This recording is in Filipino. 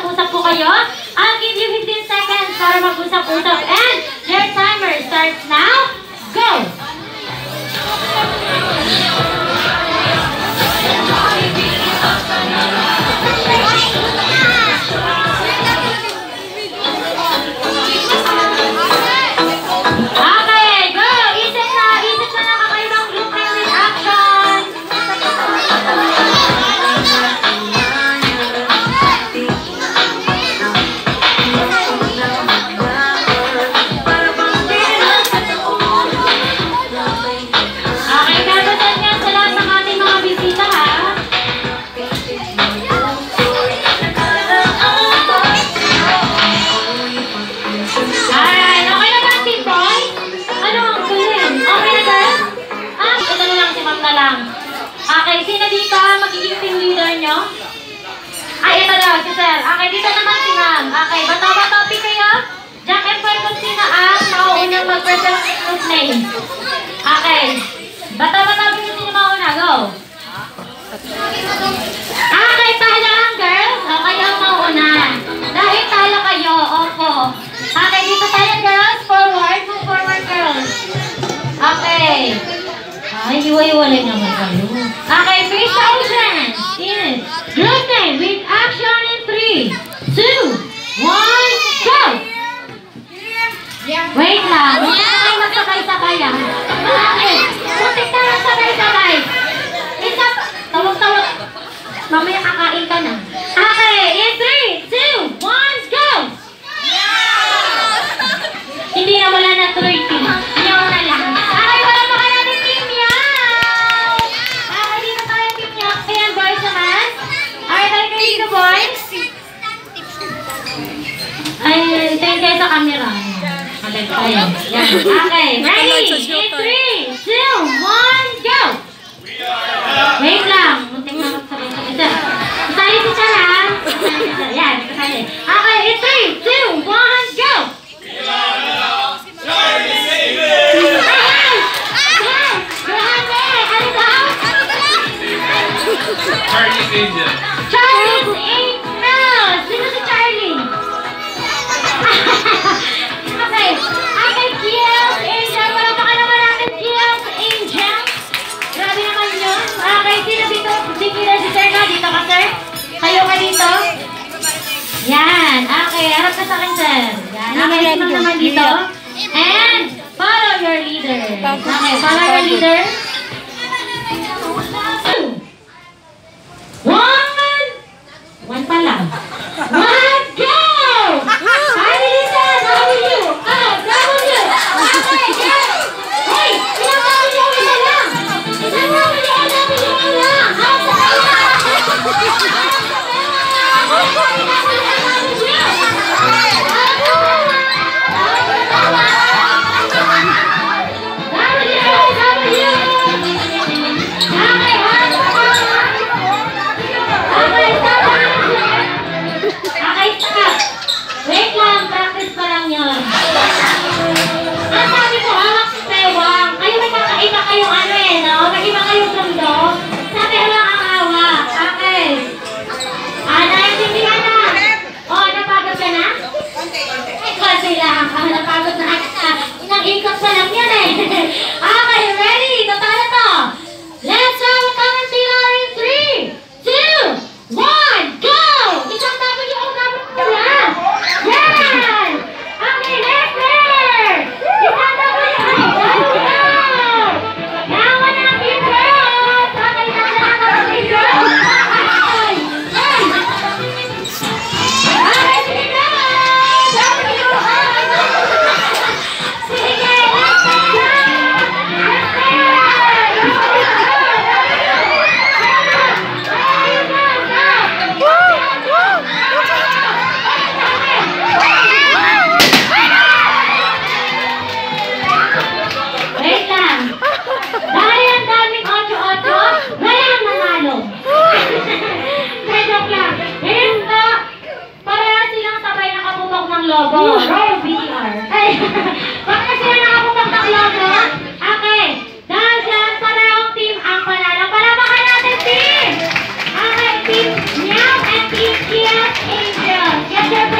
mag-usap-usap po kayo. I'll give you 15 seconds para mag-usap-usap. And your timer starts now. Go! Okay, sino dito magiging team leader nyo? Ay, ito daw, si Sir. Okay, dito naman si Ma'am. Okay, bato-bato kayo. Jack and Paul kung sino ang mauunang mag-present group name. Okay. Bato-bato kung sino mauna. Go. Okay, talo ang girls. Okay, ang mauna. Dahil talo kayo. Opo. Okay, dito tayo girls. Forward. Move forward girls. Okay. Ay, iwa-iwalay naman kayo. Okay, face the ocean. In. Group name with action in 3, 2, 1, go! Wait lang. Huwag na kayo magsakay-sakay ah. Okay. Muntik na lang sakay-sakay. Isa. Tawag-tawag. Mamaya kakain ka na. Okay, in 3, 2, 1, go! Hindi na wala na tuloy team. Yaw na lang. Okay, wala pa ka natin team yaw. Okay, dito tayo team yaw. Ayan, boys naman. Okay, tayo kayo dito, boys. Ay, tayo kayo sa camera. Alag tayo. Yan. Okay, ready? In 3, 2, 1, go! Wait lang. Muntik na magsabay-sabay. Kasali si Sarah. Yan, kasali. Okay, in 3, 2, 1, go! Charlie's Angel. Charlie's Angel! Sino si Charlie? Okay. Okay, Kiehl's Angel. Wala pa ka naman natin Kiehl's Angel. Grabe naman yun. Okay, sino dito? Sige na si Sir na. Dito ka, Sir. Kayo ka dito. Yan. Okay, harap ka sa akin, Sir. Yan. Okay, simang naman dito. And follow your leader. Okay, follow your leader. One pa lang. One, go! Hi, Lisa! How are you? Oh, W! Okay, go! Hey! Ilang W isa lang! Ilang W lang! Wait lang, practice pa lang yun. Ang sabi ko, hawak si Pewang. Kayo may kakaiba kayong ano eh, no? Nag-iba kayong mundo. Sa Pewang ang hawak. Okay. Naintindihan na. Oh, napagod ka na? Kasi lang. Napagod na ka. Inang ikot pa lang yan eh. Okay, ready? Tatalo to. Let's have a common tiller in 3, 2, 1, go! Isang W ang dapat ko lang. Yan! Okay, next there! Isang W ang dapat ko lang. Yawa na ang team girls! Okay, isang na lang ang team girls! Okay! Okay, sige na! W! Sige, let's go! Let's wait lang. Dahil ang daming 8-8, walang nanalo. Joke lang. Ngayon na, pareha silang sabay nakaputok ng logo. Roll BR. Ay, bakit sila nakaputok ng logo? Okay. Dahil dyan, parehong team ang panalo. Palabakan natin team! Okay, team Meow and team Kiehl's Angel. Siyempre,